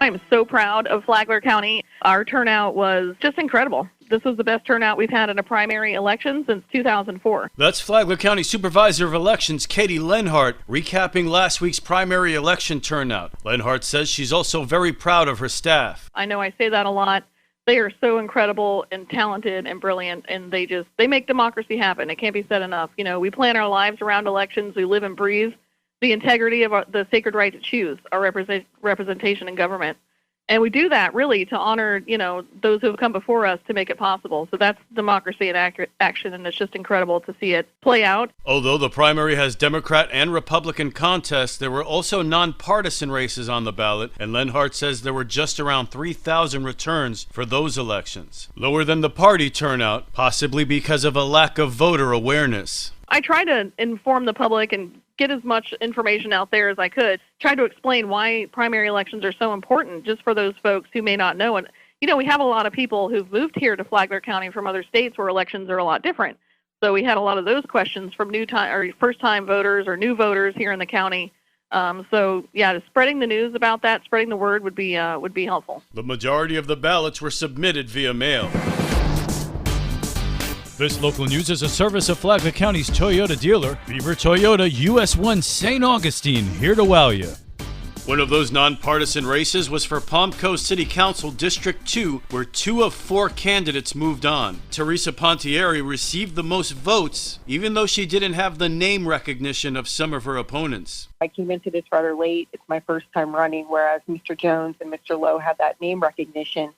I'm so proud of Flagler County. Our turnout was just incredible. This was the best turnout we've had in a primary election since 2004. That's Flagler County Supervisor of Elections, Katie Lenhart, recapping last week's primary election turnout. Lenhart says she's also very proud of her staff. I know I say that a lot. They are so incredible and talented and brilliant, and they make democracy happen. It can't be said enough. You know, we plan our lives around elections. We live and breathe the integrity of the sacred right to choose our representation in government. And we do that really to honor, those who have come before us to make it possible. So that's democracy in action, and it's just incredible to see it play out. Although the primary has Democrat and Republican contests, there were also nonpartisan races on the ballot, and Lenhart says there were just around 3,000 returns for those elections. Lower than the party turnout, possibly because of a lack of voter awareness. I try to inform the public and get as much information out there as I could, try to explain why primary elections are so important just for those folks who may not know. And, we have a lot of people who've moved here to Flagler County from other states where elections are a lot different. So we had a lot of those questions from first-time voters or new voters here in the county. Just spreading the news about that, spreading the word would be helpful. The majority of the ballots were submitted via mail. This local news is a service of Flagler County's Toyota dealer, Beaver Toyota US 1 St. Augustine, here to wow you. One of those nonpartisan races was for Palm Coast City Council District 2, where 2 of 4 candidates moved on. Teresa Pontieri received the most votes, even though she didn't have the name recognition of some of her opponents. I came into this rather late. It's my first time running, whereas Mr. Jones and Mr. Lowe had that name recognition.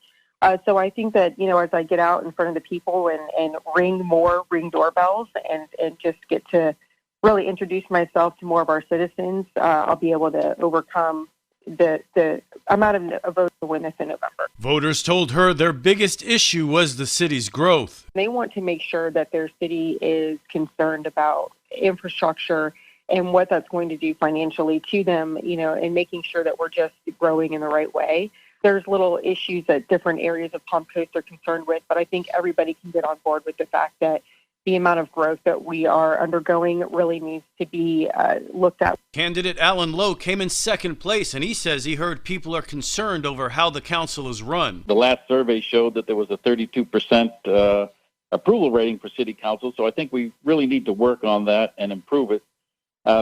So I think that, as I get out in front of the people and ring doorbells and just get to really introduce myself to more of our citizens, I'll be able to overcome the amount of votes to win this in November. Voters told her their biggest issue was the city's growth. They want to make sure that their city is concerned about infrastructure and what that's going to do financially to them, and making sure that we're just growing in the right way. There's little issues that different areas of Palm Coast are concerned with, but I think everybody can get on board with the fact that the amount of growth that we are undergoing really needs to be looked at. Candidate Alan Lowe came in second place, and he says he heard people are concerned over how the council is run. The last survey showed that there was a 32% approval rating for city council, so I think we really need to work on that and improve it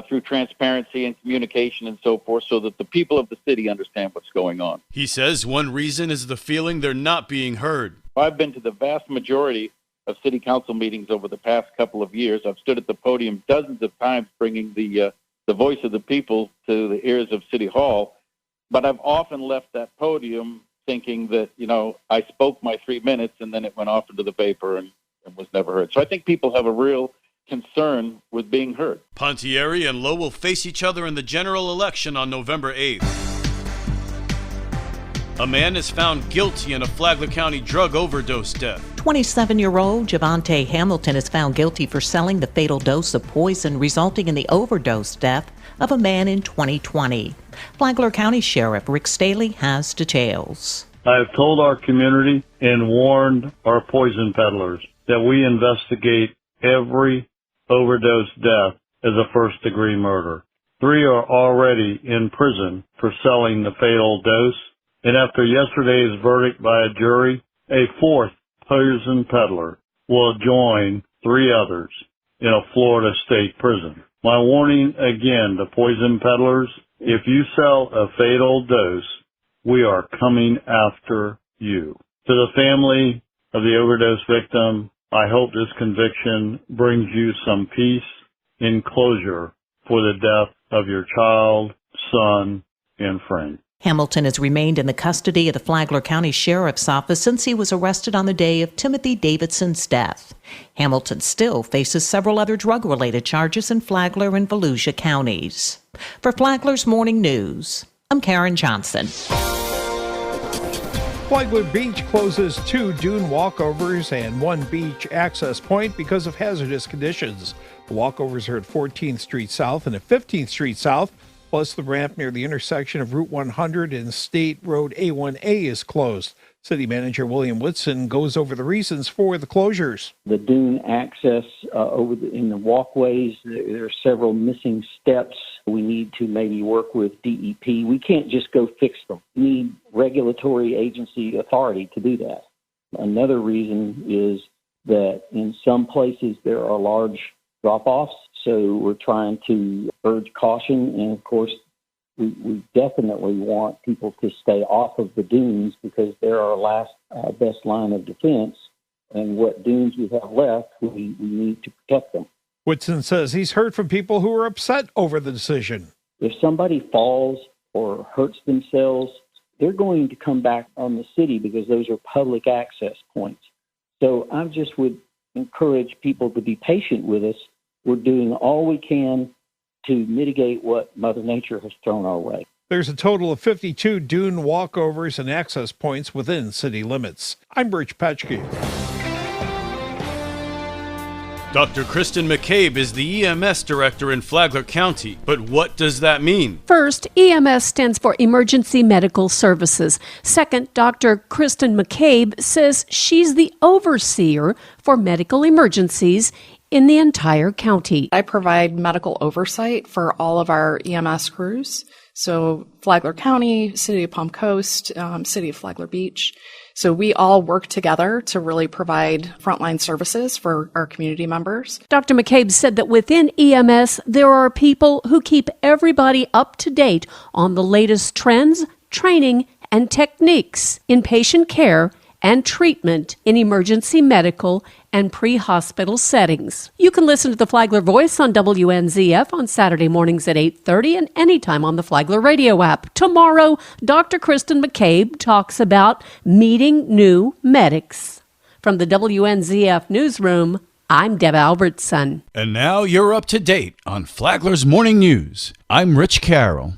through transparency and communication and so forth, so that the people of the city understand what's going on. He says one reason is the feeling they're not being heard. I've been to the vast majority of city council meetings over the past couple of years. I've stood at the podium dozens of times bringing the voice of the people to the ears of City Hall, but I've often left that podium thinking that, I spoke my 3 minutes and then it went off into the paper and was never heard. So I think people have a real concern with being heard. Pontieri and Lowe will face each other in the general election on November 8th. A man is found guilty in a Flagler County drug overdose death. 27-year-old Javante Hamilton is found guilty for selling the fatal dose of poison resulting in the overdose death of a man in 2020. Flagler County Sheriff Rick Staley has details. I have told our community and warned our poison peddlers that we investigate every overdose death as a first-degree murder. 3 are already in prison for selling the fatal dose, and after yesterday's verdict by a jury, a 4th poison peddler will join 3 others in a Florida state prison. My warning again to poison peddlers, if you sell a fatal dose, we are coming after you. To the family of the overdose victim, I hope this conviction brings you some peace and closure for the death of your child, son, and friend. Hamilton has remained in the custody of the Flagler County Sheriff's Office since he was arrested on the day of Timothy Davidson's death. Hamilton still faces several other drug-related charges in Flagler and Volusia counties. For Flagler's Morning News, I'm Karen Johnson. Flagler Beach closes 2 dune walkovers and 1 beach access point because of hazardous conditions. The walkovers are at 14th Street South and at 15th Street South, plus the ramp near the intersection of Route 100 and State Road A1A is closed. City Manager William Whitson goes over the reasons for the closures. The dune access in the walkways, there are several missing steps. We need to maybe work with DEP. We can't just go fix them. We need regulatory agency authority to do that. Another reason is that in some places there are large drop-offs, so we're trying to urge caution, and of course we definitely want people to stay off of the dunes because they're our last best line of defense, and what dunes we have left, we need to protect them. Whitson says he's heard from people who are upset over the decision. If somebody falls or hurts themselves, they're going to come back on the city because those are public access points. So I just would encourage people to be patient with us. We're doing all we can to mitigate what Mother Nature has thrown our way. There's a total of 52 dune walkovers and access points within city limits. I'm Rich Petchke. Dr. Kristen McCabe is the EMS director in Flagler County. But what does that mean? First, EMS stands for Emergency Medical Services. Second, Dr. Kristen McCabe says she's the overseer for medical emergencies in the entire county. I provide medical oversight for all of our EMS crews. So Flagler County, City of Palm Coast, City of Flagler Beach. So we all work together to really provide frontline services for our community members. Dr. McCabe said that within EMS, there are people who keep everybody up to date on the latest trends, training, and techniques in patient care and treatment in emergency medical and pre-hospital settings. You can listen to the Flagler Voice on WNZF on Saturday mornings at 8:30 and anytime on the Flagler radio app. Tomorrow, Dr. Kristen McCabe talks about meeting new medics. From the WNZF newsroom, I'm Deb Albertson. And now you're up to date on Flagler's Morning News. I'm Rich Carroll.